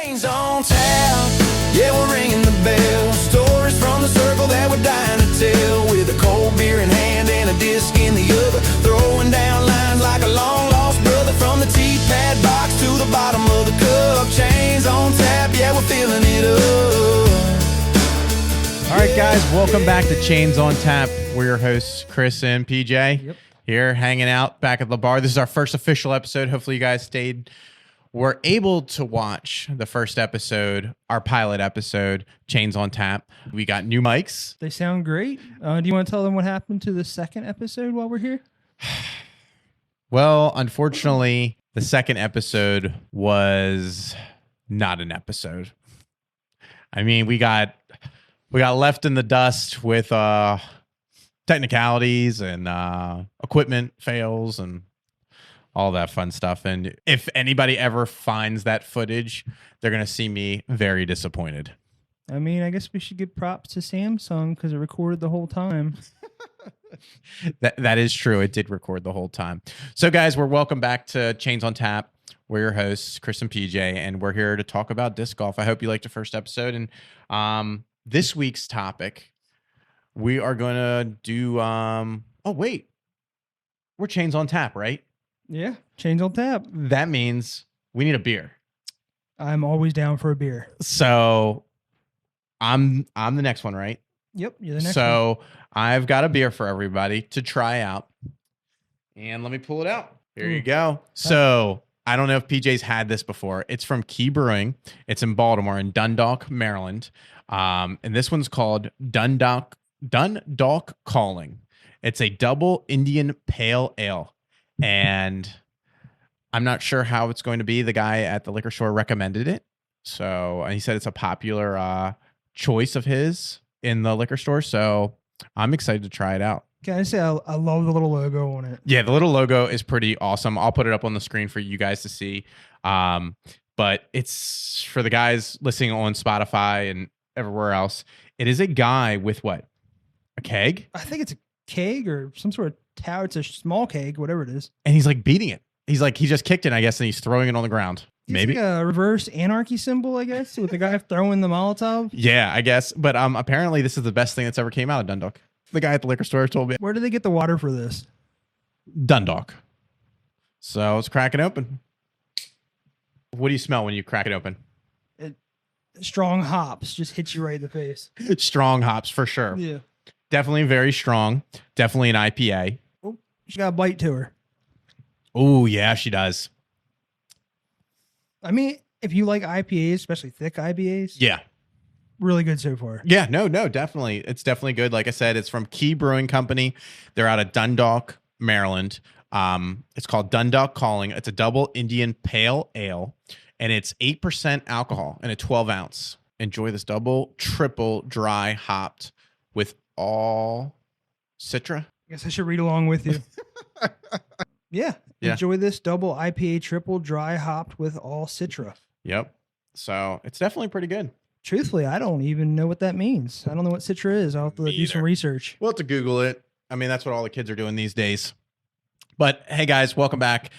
Chains on tap, yeah, we're ringing the bell. Stories from the circle that we're dying to tell. With a cold beer in hand and a disc in the other, throwing down lines like a long lost brother. From the T-pad box to the bottom of the cup. Chains on tap, yeah, we're filling it up. All right, guys, welcome back to Chains on Tap. We're your hosts, Chris and PJ, here hanging out back at the bar. This is our first official episode. Hopefully you guys were able to watch the first episode, our pilot episode, Chains on Tap. We got new mics. They sound great. Do you want to tell them what happened to the second episode while we're here? Well, unfortunately, the second episode was not an episode. I mean, we got left in the dust with technicalities and equipment fails and all that fun stuff. And if anybody ever finds that footage, they're going to see me very disappointed. I mean, I guess we should give props to Samsung because it recorded the whole time. That is true. It did record the whole time. So, guys, we're welcome back to Chains on Tap. We're your hosts, Chris and PJ, and we're here to talk about disc golf. I hope you liked the first episode. And this week's topic, we are going to do... we're Chains on Tap, right? Yeah, Chains on Tap. That means we need a beer. I'm always down for a beer. So I'm the next one, right? Yep, you're the next one. So I've got a beer for everybody to try out. And let me pull it out. Here you go. So I don't know if PJ's had this before. It's from Key Brewing. It's in Baltimore, in Dundalk, Maryland. And this one's called Dundalk Calling. It's a double Indian Pale Ale. And I'm not sure how it's going to be. The guy at the liquor store recommended it. So he said it's a popular choice of his in the liquor store. So I'm excited to try it out. Can I say I love the little logo on it? Yeah, the little logo is pretty awesome. I'll put it up on the screen for you guys to see. But it's for the guys listening on Spotify and everywhere else. It is a guy with what? A keg? I think it's a keg or some sort of tower. It's a small keg, whatever it is. And he's like beating it. He's like, he just kicked it, I guess, and he's throwing it on the ground. Maybe like a reverse anarchy symbol, I guess, with the guy throwing the Molotov. Yeah, I guess. But apparently this is the best thing that's ever came out of Dundalk. The guy at the liquor store told me. Where did they get the water for this? Dundalk. So let's crack it open. What do you smell when you crack it open? Strong hops just hit you right in the face. Strong hops for sure. Yeah. Definitely very strong. Definitely an IPA. Oh, she got a bite to her. Oh, yeah, she does. I mean, if you like IPAs, especially thick IPAs. Yeah. Really good so far. Yeah, no, definitely. It's definitely good. Like I said, it's from Key Brewing Company. They're out of Dundalk, Maryland. It's called Dundalk Calling. It's a double Indian Pale Ale, and it's 8% alcohol in a 12-ounce. Enjoy this double, triple, dry hopped with all Citra. I guess I should read along with you. Yeah. Enjoy this double IPA triple dry hopped with all Citra. Yep. So it's definitely pretty good. Truthfully, I don't even know what that means. I don't know what Citra is. I'll have to do some research. We'll have to Google it. I mean, that's what all the kids are doing these days. But hey, guys, welcome back.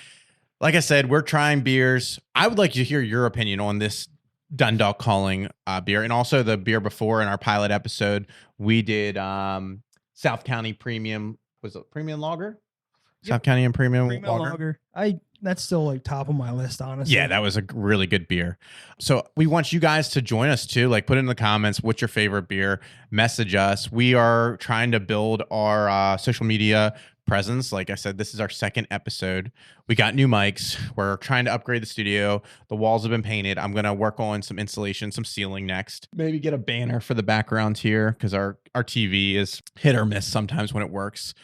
Like I said, we're trying beers. I would like to hear your opinion on this Dundalk Calling beer, and also the beer before in our pilot episode. We did South County Premium. Was it Premium Lager? Yep. South County and Premium Lager. That's still like top of my list, honestly. Yeah, that was a really good beer. So we want you guys to join us too. Like, put in the comments what's your favorite beer. Message us. We are trying to build our social media presence. Like I said, this is our second episode. We got new mics. We're trying to upgrade the studio. The walls have been painted. I'm going to work on some insulation, some ceiling next. Maybe get a banner for the background here because our TV is hit or miss sometimes when it works.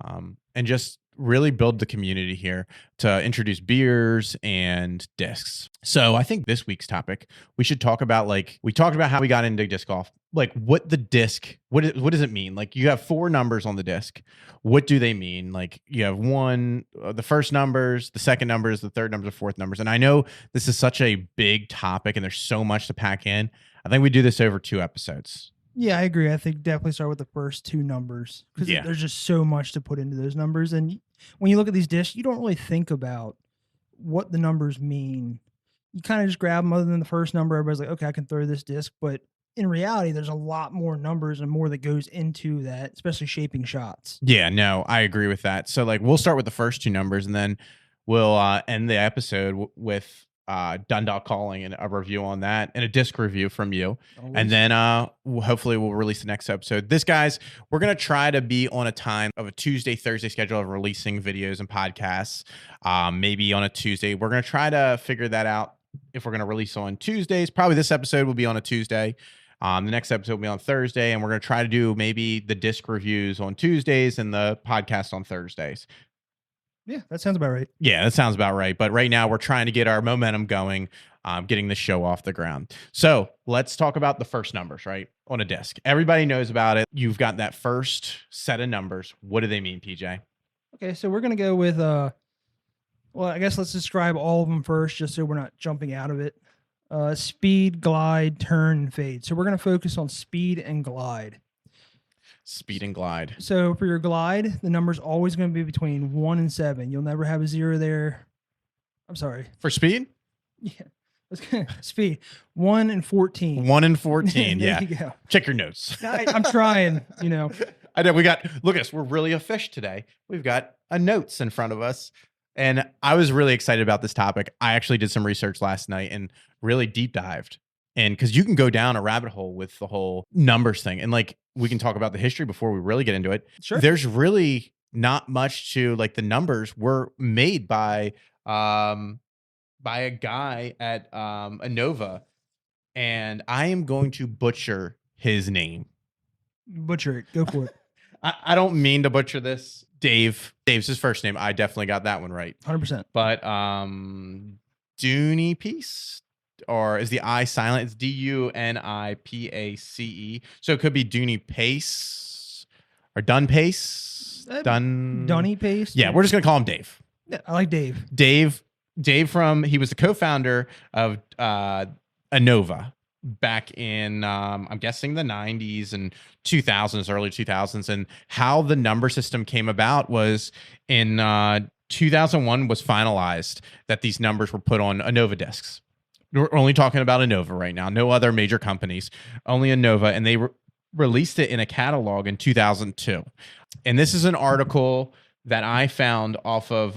And just really build the community here to introduce beers and discs. So I think this week's topic, we should talk about, like, we talked about how we got into disc golf, like what the disc, what does it mean? Like, you have 4 numbers on the disc. What do they mean? Like, you have the first numbers, the second numbers, the third numbers, the fourth numbers. And I know this is such a big topic and there's so much to pack in. I think we do this over 2 episodes. Yeah, I agree. I think definitely start with the first 2 numbers because there's just so much to put into those numbers. And when you look at these discs, you don't really think about what the numbers mean. you kind of just grab them other than the first number. Everybody's like, okay, I can throw this disc. But in reality, there's a lot more numbers and more that goes into that, especially shaping shots. Yeah, no, I agree with that. So like we'll start with the first two numbers and then we'll end the episode with Dundalk calling and a review on that and a disc review from you. Always. And then hopefully we'll release the next episode. This, guys, we're going to try to be on a time of a Tuesday, Thursday schedule of releasing videos and podcasts, maybe on a Tuesday. We're going to try to figure that out if we're going to release on Tuesdays. Probably this episode will be on a Tuesday. The next episode will be on Thursday, and we're going to try to do maybe the disc reviews on Tuesdays and the podcast on Thursdays. Yeah, that sounds about right. Yeah, that sounds about right. But right now we're trying to get our momentum going, getting the show off the ground. So let's talk about the first numbers, right? On a disc. Everybody knows about it. You've got that first set of numbers. What do they mean, PJ? Okay, so we're going to go with, well, I guess let's describe all of them first, just so we're not jumping out of it. Speed, glide, turn, and fade. So we're going to focus on speed and glide. Speed and glide. So for your glide, the number's always going to be between 1 and 7. You'll never have a 0 there. I'm sorry. For speed? Yeah. Speed. 1 and 14. 1 and 14. There Yeah. you go. Check your notes. I'm trying, you know. I know look at us. We're really a fish today. We've got a notes in front of us. And I was really excited about this topic. I actually did some research last night and really deep dived. And because you can go down a rabbit hole with the whole numbers thing. And like, we can talk about the history before we really get into it. Sure. There's really not much to, like, the numbers were made by a guy at Innova. And I am going to butcher his name. Butcher it. Go for it. I don't mean to butcher this. Dave's his first name. I definitely got that one right. 100%. But Dooney Pace, or is the I silent? It's Dunipace. So it could be Dooney Pace or Dun Pace. Dunny Pace. Yeah, we're just gonna call him Dave. Yeah, I like Dave. Dave he was the co-founder of Innova back in I'm guessing the 90s and 2000s, early 2000s. And how the number system came about was in 2001 was finalized that these numbers were put on Innova discs. We're only talking about Innova right now, no other major companies, only Innova. And they released it in a catalog in 2002. And this is an article that I found off of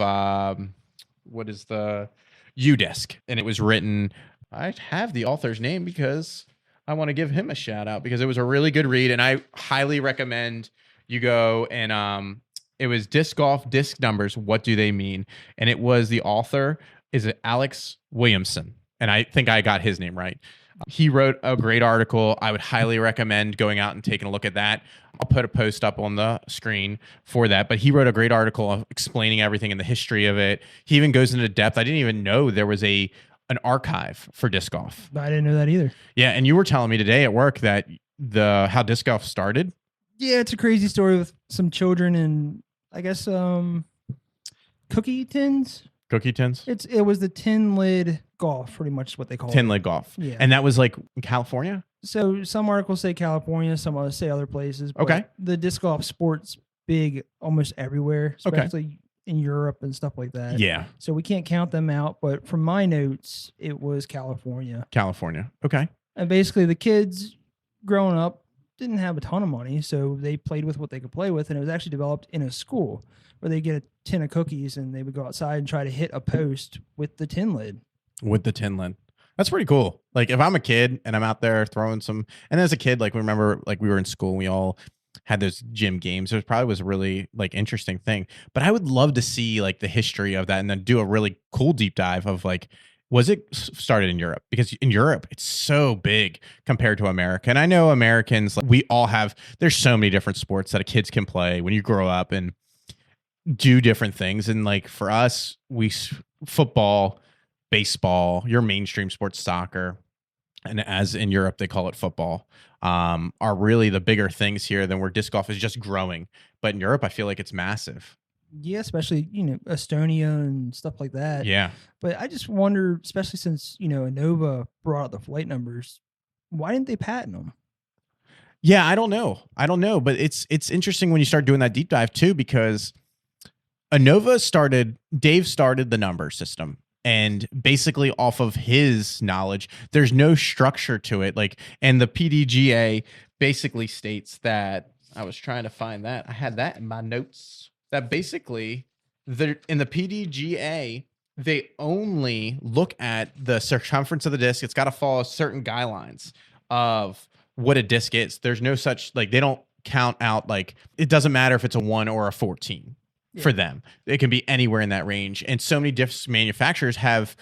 what is the UDisc, and it was written. I have the author's name because I want to give him a shout out because it was a really good read, and I highly recommend you go and it was Disc Golf Disc Numbers. What do they mean? And it was the author is it Alex Williamson, and I think I got his name right. He wrote a great article. I would highly recommend going out and taking a look at that. I'll put a post up on the screen for that. But he wrote a great article explaining everything and the history of it. He even goes into depth. I didn't even know there was an archive for disc golf. I didn't know that either. Yeah, and you were telling me today at work that how disc golf started. Yeah, it's a crazy story with some children and I guess cookie tins. Cookie tins? It was the tin lid golf, pretty much what they call Tin it. lid golf. Yeah. And that was like in California? So some articles say California, some others say other places. But Okay. The disc golf sport's big almost everywhere, Okay. especially in Europe and stuff like that. Yeah. So we can't count them out, but from my notes, it was California. California. Okay. And basically the kids growing up didn't have a ton of money, so they played with what they could play with, and it was actually developed in a school where they get a tin of cookies and they would go outside and try to hit a post with the tin lid. With the tin lid. That's pretty cool. Like if I'm a kid and I'm out there throwing some, and as a kid, like remember, like we were in school and we all had those gym games. It probably was a really like interesting thing, but I would love to see like the history of that and then do a really cool deep dive of like, was it started in Europe? Because in Europe, it's so big compared to America. And I know Americans, like we all have, there's so many different sports that kids can play when you grow up and do different things. And like for us, football, baseball, your mainstream sports, soccer, and as in Europe, they call it football, are really the bigger things here than where disc golf is just growing. But in Europe, I feel like it's massive. Yeah, especially, Estonia and stuff like that. Yeah. But I just wonder, especially since, Innova brought out the flight numbers, why didn't they patent them? Yeah, I don't know. But it's interesting when you start doing that deep dive too, because Innova Dave started the number system And basically off of his knowledge, there's no structure to it. Like, and the PDGA basically states that, I was trying to find that. I had that in my notes, that basically in the PDGA, they only look at the circumference of the disc. It's got to follow certain guidelines of what a disc is. There's no such, like, they don't count out, like, it doesn't matter if it's a 1 or a 14 for them. It can be anywhere in that range. And so many disc manufacturers have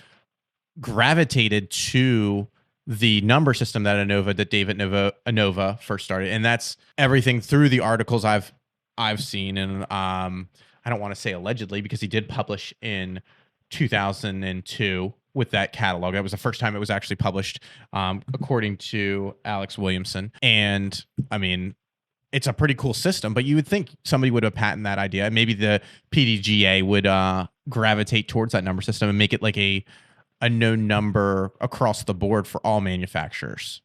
gravitated to the number system that David Anova first started. And that's everything through the articles I've seen. And I don't want to say allegedly, because he did publish in 2002 with that catalog. That was the first time it was actually published, according to Alex Williamson. And I mean, it's a pretty cool system, but you would think somebody would have patented that idea. Maybe the PDGA would gravitate towards that number system and make it like a known number across the board for all manufacturers.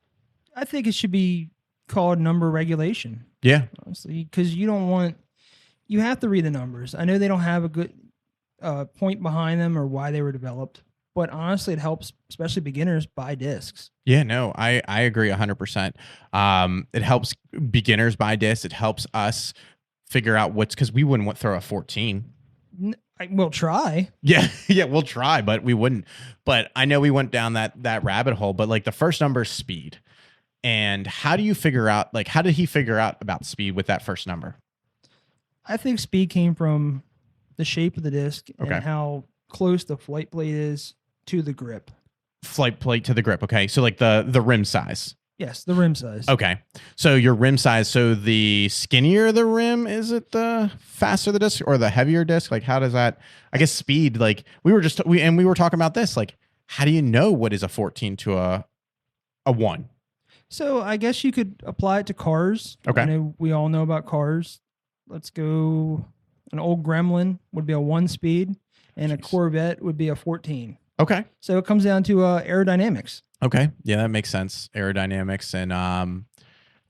I think it should be called number regulation. Yeah. Honestly, because you have to read the numbers. I know they don't have a good point behind them or why they were developed, but honestly, it helps, especially beginners, buy discs. Yeah, no, I agree 100%. It helps beginners buy discs. It helps us figure out because we wouldn't throw a 14. We'll try. Yeah, we'll try, but we wouldn't. But I know we went down that rabbit hole. But like the first number is speed. And how do you figure out, like, how did he figure out about speed with that first number? I think speed came from the shape of the disc and how close the flight plate is to the grip. Flight plate to the grip. Okay. So like the rim size. Yes, the rim size. Okay. So your rim size. So the skinnier the rim, is it the faster the disc or the heavier disc? Like how does that, I guess speed, like we were talking about this, like how do you know what is a 14 to a 1? So I guess you could apply it to cars. Okay. I know we all know about cars. Let's go. An old Gremlin would be a 1 speed and a Corvette would be a 14. Okay. So it comes down to aerodynamics. Okay. Yeah, that makes sense. Aerodynamics and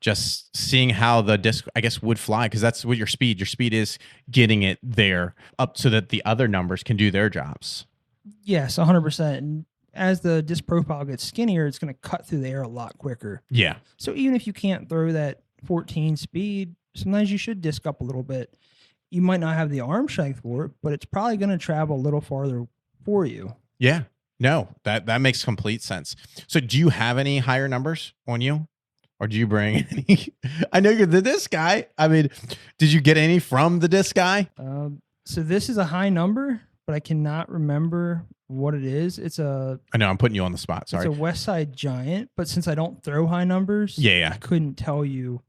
just seeing how the disc, I guess, would fly, because that's what your speed is getting it there up so that the other numbers can do their jobs. Yes, 100%. And as the disc profile gets skinnier, it's going to cut through the air a lot quicker. Yeah. So even if you can't throw that 14 speed, sometimes you should disc up a little bit. You might not have the arm strength for it, but it's probably going to travel a little farther for you. Yeah. No, that makes complete sense. So do you have any higher numbers on you? Or do you bring any? I know you're the disc guy. I mean, did you get any from the disc guy? So this is a high number, but I cannot remember what it is. I know I'm putting you on the spot. Sorry. It's a West Side Giant, but since I don't throw high numbers, yeah. I couldn't tell you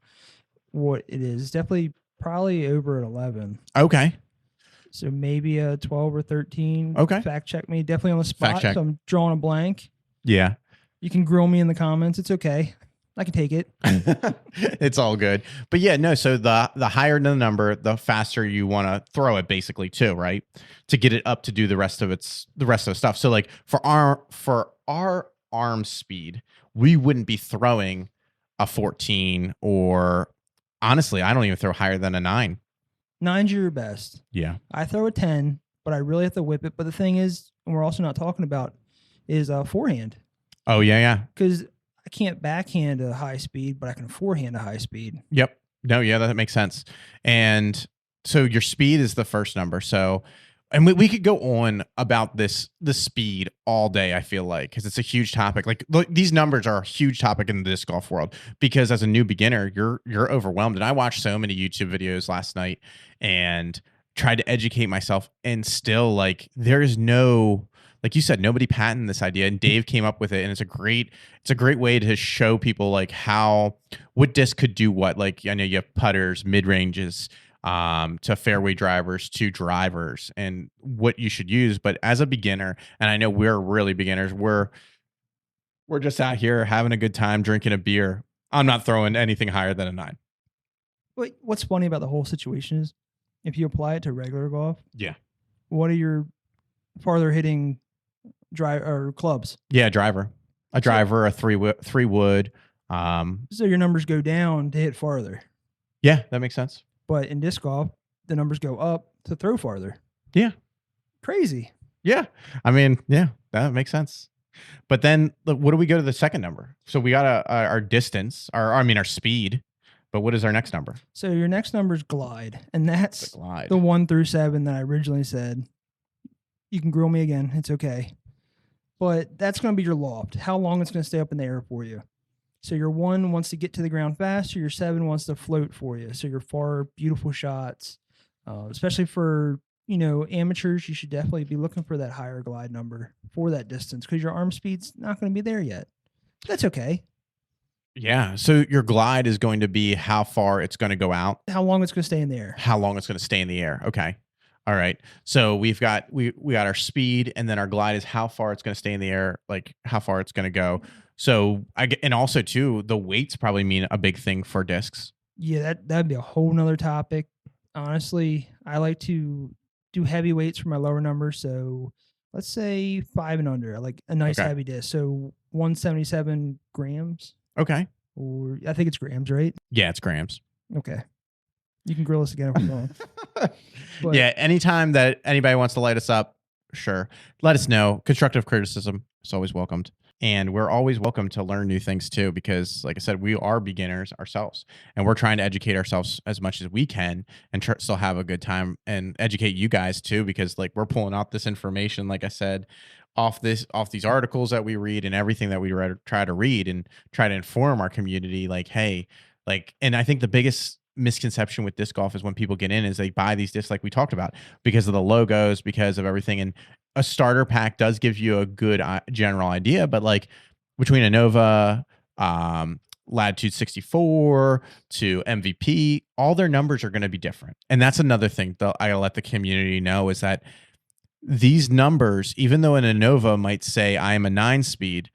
what it is. It's definitely probably over an 11. Okay. So maybe a 12 or 13. Okay. Fact check me. Definitely on the spot. Fact check. So I'm drawing a blank. Yeah. You can grill me in the comments. It's okay. I can take it. It's all good. But yeah, no. So the higher the number, the faster you want to throw it, basically, too, right? To get it up to do the rest of the stuff. So like for our arm speed, we wouldn't be throwing a 14, or honestly, I don't even throw higher than a 9. 9's your best. Yeah. I throw a 10, but I really have to whip it. But the thing is, and we're also not talking about, is forehand. Oh, yeah. Because I can't backhand a high speed, but I can forehand a high speed. Yep. No, yeah, that makes sense. And so your speed is the first number. So, and we could go on about the speed all day, I feel like, because it's a huge topic. Like, look, these numbers are a huge topic in the disc golf world, because as a new beginner, you're overwhelmed. And I watched so many YouTube videos last night and tried to educate myself, and still, like, there's no, like you said, nobody patented this idea, and Dave came up with it, and it's a great way to show people like what disc could do what. Like, I know you have putters, mid ranges, to fairway drivers, to drivers, and what you should use. But as a beginner, and I know we're really beginners, we're just out here having a good time, drinking a beer. I'm not throwing anything higher than a 9. What's funny about the whole situation is, if you apply it to regular golf, yeah, what are your farther hitting drive or clubs? Yeah, driver, a 3 wood. So your numbers go down to hit farther. Yeah, that makes sense. But in disc golf, the numbers go up to throw farther. Yeah. Crazy. Yeah. I mean, yeah, that makes sense. But then look, what do we go to the second number? So we got our distance, our speed. But what is our next number? So your next number is glide, and that's The glide. the 1 through 7 that I originally said. You can grill me again. It's okay. But that's going to be your loft, how long it's going to stay up in the air for you. So your 1 wants to get to the ground faster. Your 7 wants to float for you. So your far, beautiful shots, especially for, amateurs, you should definitely be looking for that higher glide number for that distance because your arm speed's not going to be there yet. That's okay. Yeah. So your glide is going to be how far it's going to go out, How long it's going to stay in the air. how long it's going to stay in the air. Okay. All right. So we got our speed, and then our glide is how far it's going to stay in the air, like how far it's going to go. So and also too, the weights probably mean a big thing for discs. Yeah, that'd be a whole nother topic. Honestly, I like to do heavy weights for my lower numbers. So let's say 5 and under. I like a nice Okay. heavy disc. So 177 grams, Okay. or I think it's grams, right? Yeah, it's grams. Okay. You can grill us again if you want. But- Yeah. Anytime that anybody wants to light us up, sure. Let us know. Constructive criticism is always welcomed. And we're always welcome to learn new things too, because like I said, we are beginners ourselves, and we're trying to educate ourselves as much as we can and still have a good time and educate you guys too, because like we're pulling out this information, like I said, off these articles that we read and everything that we try to read and try to inform our community. Like, hey, like, and I think the biggest misconception with disc golf is when people get in is they buy these discs like we talked about because of the logos, because of everything. And a starter pack does give you a good general idea, but like between a Nova, Latitude 64 to MVP, all their numbers are going to be different. And that's another thing that I let the community know is that these numbers, even though an Innova might say I am a 9-speed,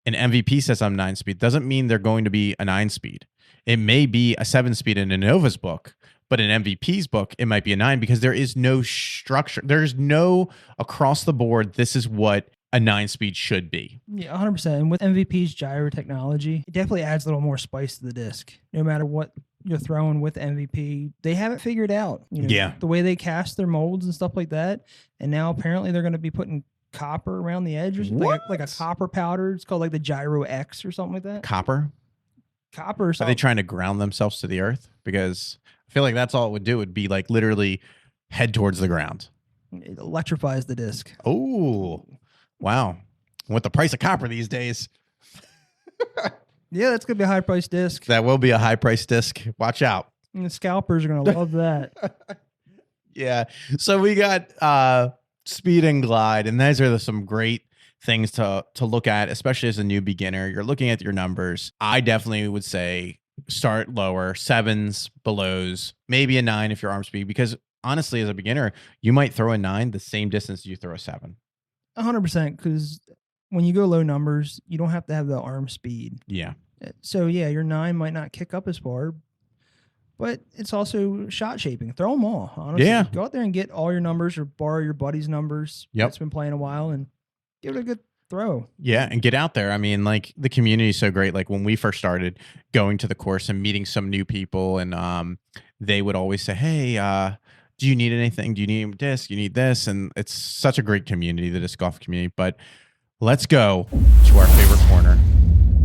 an MVP says I'm 9-speed, doesn't mean they're going to be a 9-speed. It may be a 7-speed in Innova's book, but in MVP's book, it might be a 9 because there is no structure. There's no across the board, this is what a 9-speed should be. Yeah, 100%. And with MVP's gyro technology, it definitely adds a little more spice to the disc. No matter what you're throwing with MVP, they have it figured out. Yeah. The way they cast their molds and stuff like that. And now apparently they're going to be putting copper around the edge or something, like a copper powder. It's called like the Gyro X or something like that. Copper? Copper or Are something. they trying to ground themselves to the earth? Because I feel like that's all it would do, would be like literally head towards the ground. It electrifies the disc. Oh, wow. With the price of copper these days, Yeah, that's going to be a high price disc. that will be a high price disc. Watch out. And the scalpers are going to love that. Yeah. So we got speed and glide, and those are some great things to look at, especially as a new beginner. You're looking at your numbers. I definitely would say start lower, 7s, belows, maybe a 9 if your arm speed, because honestly, as a beginner, you might throw a 9 the same distance you throw a 7. 100%, because when you go low numbers, you don't have to have the arm speed. Yeah. So yeah, your 9 might not kick up as far, but it's also shot shaping. Throw them all, honestly. Yeah. Go out there and get all your numbers or borrow your buddy's numbers. Yep. That's been playing a while and give it a good throw. Yeah, and get out there. I mean, like the community is so great. Like when we first started going to the course and meeting some new people, and they would always say, "Hey, do you need anything? Do you need a disc? You need this?" And it's such a great community, the disc golf community. But let's go to our favorite corner,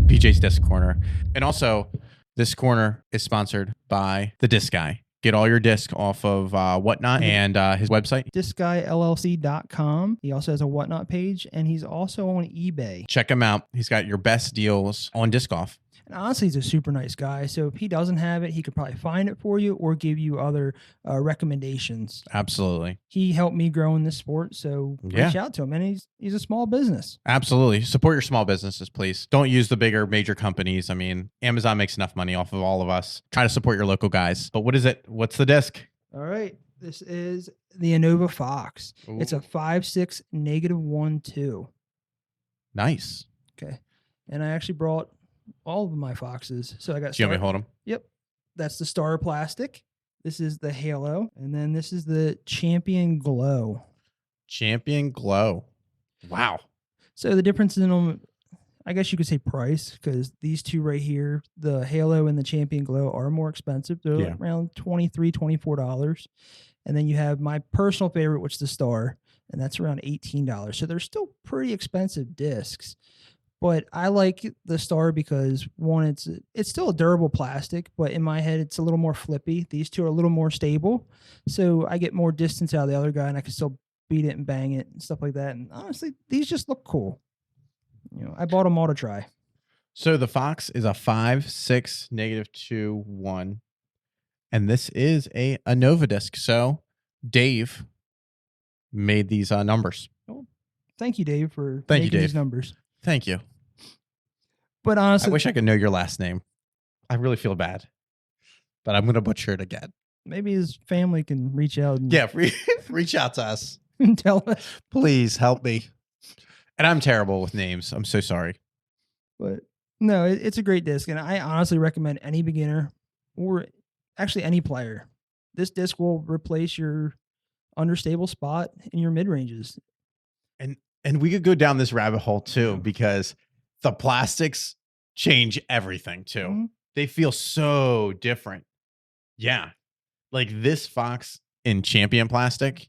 PJ's Disc Corner, and also this corner is sponsored by the Disc Guy. Get all your disc off of Whatnot and his website. Discguyllc.com. He also has a Whatnot page, and he's also on eBay. Check him out. He's got your best deals on disc golf. And honestly, he's a super nice guy. So if he doesn't have it, he could probably find it for you or give you other recommendations. Absolutely. He helped me grow in this sport, so Yeah. reach out to him. And he's a small business. Absolutely. Support your small businesses, please. Don't use the bigger major companies. I mean, Amazon makes enough money off of all of us. Try to support your local guys. But what is it? What's the disc? All right. This is the Innova Fox. It's a 5.6 -1.2. Nice. Okay. And I actually brought all of my Foxes. So I got Do you want me to hold them? Yep. That's the Star Plastic. This is the Halo. And then this is the Champion Glow. Champion Glow. Wow. So the difference in them, I guess you could say price, because these two right here, the Halo and the Champion Glow, are more expensive. They're around $23, $24. And then you have my personal favorite, which is the Star. and that's around $18. So they're still pretty expensive discs. But I like the Star because one, it's still a durable plastic, but in my head it's a little more flippy. These two are a little more stable, so I get more distance out of the other guy, and I can still beat it and bang it and stuff like that. And honestly, these just look cool. I bought them all to try. So the Fox is a 5.6 -2 1, and this is a Nova disc. So Dave made these numbers. Oh, thank you, Dave, for Thank you, making Dave. these numbers. Thank you. But I honestly, wish I could know your last name. I really feel bad, but I'm going to butcher it again. maybe his family can reach out and, Yeah, reach out to us. and tell us. Please help me. And I'm terrible with names. I'm so sorry. But no, it's a great disc, and I honestly recommend any beginner or actually any player. This disc will replace your understable spot in your mid ranges. And we could go down this rabbit hole too, because the plastics change everything too. Mhm. They feel so different. Yeah. Like this Fox in Champion plastic,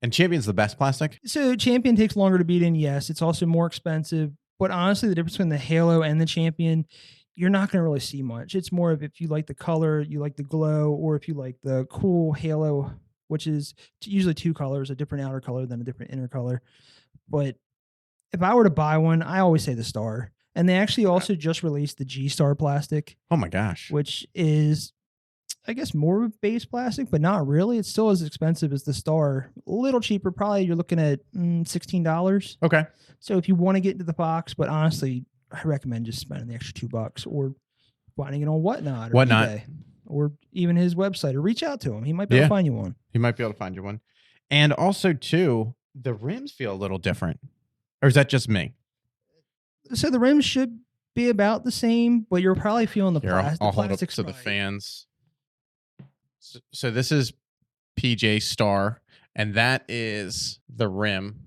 and Champion's the best plastic. So Champion takes longer to beat in, yes. It's also more expensive. But honestly, the difference between the Halo and the Champion, you're not going to really see much. It's more of if you like the color, you like the glow, or if you like the cool Halo, which is usually two colors, a different outer color than a different inner color. But if I were to buy one, I always say the Star. And they actually also just released the G Star plastic, Oh my gosh. which is, I guess, more of a base plastic, but not really. It's still as expensive as the Star. A little cheaper, probably. You're looking at $16. Okay. So if you want to get into the Fox, but honestly, I recommend just spending the extra $2 or finding it on Whatnot or Whatnot. eBay or even his website, or reach out to him. He might be able Yeah. to find you one. You might be able to find you one. And also too, the rims feel a little different. Or is that just me? So the rims should be about the same, but you're probably feeling the Here, I'll plastic. hold up to the fans. So this is PJ Star, and that is the rim.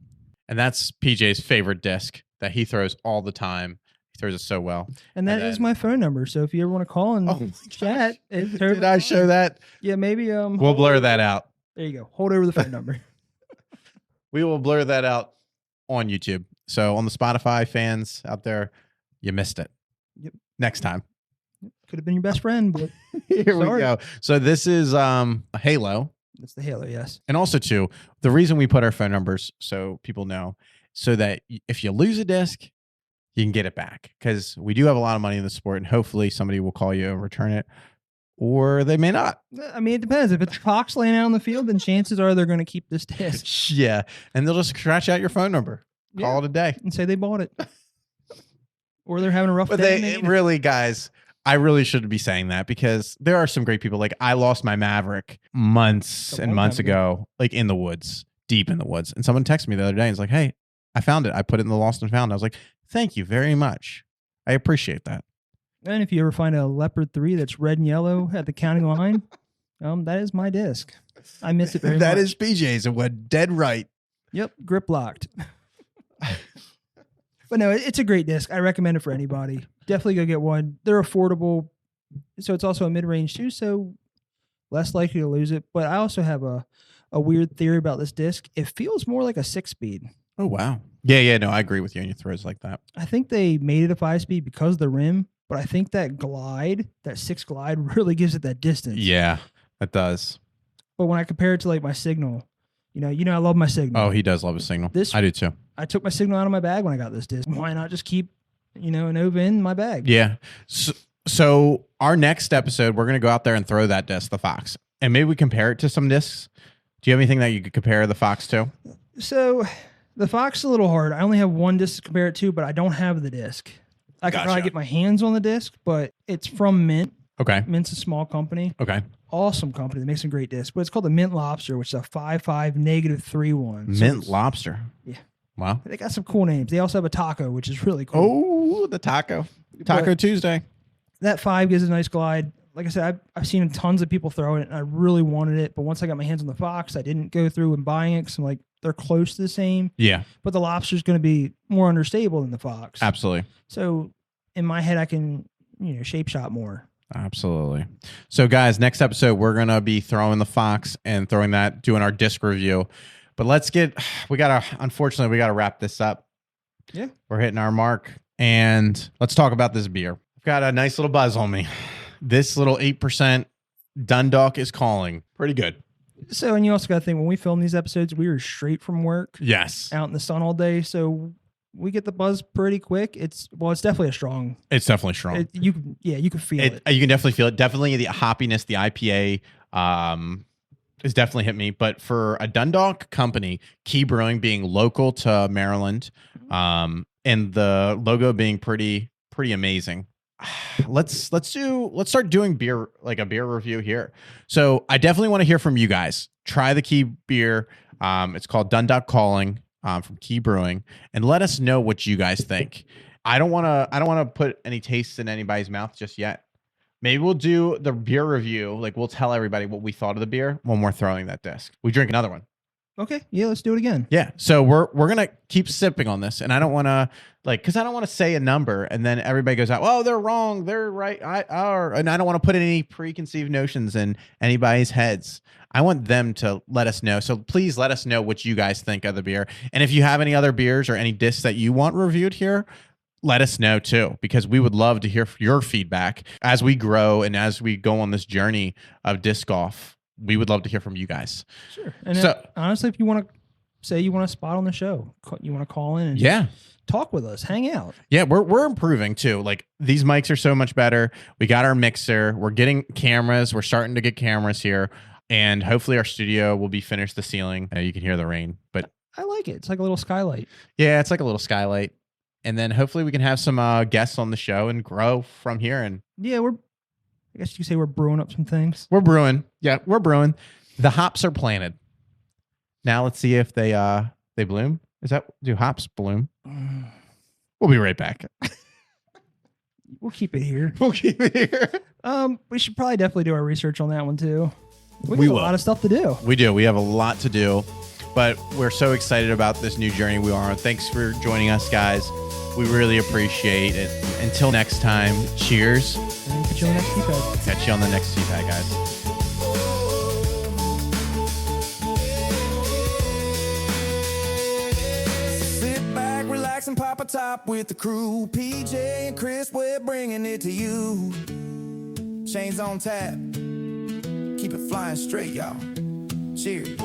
And that's PJ's favorite disc that he throws all the time. He throws it so well. And that is then- my phone number. So if you ever want to call and Oh my chat, gosh. it's Did I show that? Yeah, maybe. We'll blur that out. There you go. Hold over the phone number. We will blur that out on YouTube. So on the Spotify fans out there, you missed it. Yep. Next time. Could have been your best friend, but Here we Sorry. go. So this is a Halo. it's the Halo. Yes. And also too, the reason we put our phone numbers so people know, so that if you lose a disc, you can get it back, because we do have a lot of money in the sport, and hopefully somebody will call you and return it, or they may not. I mean, it depends. If it's Fox laying out on the field, then chances are they're going to keep this disc Yeah. And they'll just scratch out your phone number. Call it a day. and say they bought it, or they're having a rough But day. they really, guys, I really shouldn't be saying that, because there are some great people. Like I lost my Maverick months A and long months time ago, like in the woods, deep in the woods. And someone texted me the other day and was like, "Hey, I found it. I put it in the lost and found." I was like, "Thank you very much. I appreciate that." And if you ever find a Leopard 3 that's red and yellow at the county line, that is my disc. I miss it very much. That is PJ's, and went dead right. Yep, grip locked. But no, it's a great disc. I recommend it for anybody. Definitely go get one. They're affordable, so it's also a mid range too, so less likely to lose it. But I also have a weird theory about this disc. It feels more like a 6-speed. Oh wow. Yeah. No, I agree with you on your throws like that. I think they made it a 5-speed because of the rim, but I think that glide, that 6 glide, really gives it that distance. Yeah, it does. But when I compare it to like my Signal, you know, I love my Signal. Oh, he does love a signal. This- I do too. I took my Signal out of my bag when I got this disc. Why not just keep, an OVA in my bag? Yeah. So our next episode, we're going to go out there and throw that disc, the Fox, and maybe we compare it to some discs. Do you have anything that you could compare the Fox to? So the Fox is a little hard. I only have one disc to compare it to, but I don't have the disc. I can probably Gotcha. get my hands on the disc, but it's from Mint. Okay. Mint's a small company. Okay. Awesome company. They make some great discs. But it's called the Mint Lobster, which is a 5.5 -3.1. So Mint it's- lobster. Yeah. Wow. They got some cool names. They also have a taco, which is really cool. Oh, the Taco Tuesday. That 5 gives a nice glide. Like I said, I've seen tons of people throw it, and I really wanted it. But once I got my hands on the Fox, I didn't go through and buying it because I'm like, they're close to the same. Yeah, But the Lobster's going to be more understable than the Fox. absolutely. So in my head, I can, shape shot more. Absolutely. So guys, next episode, we're going to be throwing the Fox and doing our disc review. But unfortunately, we gotta wrap this up. Yeah. We're hitting our mark, and let's talk about this beer. I've got a nice little buzz on me. This little 8% Dundalk is calling. Pretty good. So, and you also got to think, when we film these episodes, we were straight from work, Yes. out in the sun all day. So we get the buzz pretty quick. It's definitely a strong. It's definitely strong. You can feel it. You can definitely feel it. Definitely the hoppiness, the IPA, has definitely hit me. But for a Dundalk company, Key Brewing being local to Maryland, and the logo being pretty amazing. Let's start doing beer, like a beer review here. So I definitely want to hear from you guys. Try the Key beer. It's called Dundalk Calling, from Key Brewing, and let us know what you guys think. I don't want to put any taste in anybody's mouth just yet. Maybe we'll do the beer review. Like, we'll tell everybody what we thought of the beer when we're throwing that disc. We drink another one. Okay. Yeah, let's do it again. Yeah. So we're gonna keep sipping on this, and I don't want to because I don't want to say a number and then everybody goes out, oh, they're wrong, they're right, and I don't want to put any preconceived notions in anybody's heads. I want them to let us know. So please let us know what you guys think of the beer, and if you have any other beers or any discs that you want reviewed here, let us know too, because we would love to hear your feedback as we grow and as we go on this journey of disc golf. We would love to hear from you guys. Sure. And so, honestly, if you want to say you want a spot on the show, you want to call in and talk with us, hang out. Yeah, we're improving too. Like, these mics are so much better. We got our mixer. We're getting cameras. We're starting to get cameras here. And hopefully our studio will be finished, the ceiling. You can hear the rain. But I like it. It's like a little skylight. Yeah, it's like a little skylight. And then hopefully we can have some guests on the show and grow from here. And yeah, I guess you could say we're brewing up some things. We're brewing. Yeah, we're brewing. The hops are planted. Now let's see if they bloom. Do hops bloom? We'll be right back. We'll keep it here. We'll keep it here. We should probably definitely do our research on that one too. We got will. A lot of stuff to do. We do. We have a lot to do, but we're so excited about this new journey we are on. Thanks for joining us, guys. We really appreciate it. Until next time, cheers. And catch you on the next T-Pad. Catch you on the next T-Pad, guys. Sit back, relax, and pop a top with the crew. PJ and Chris, we're bringing it to you. Chains on tap. Keep it flying straight, y'all. Cheers.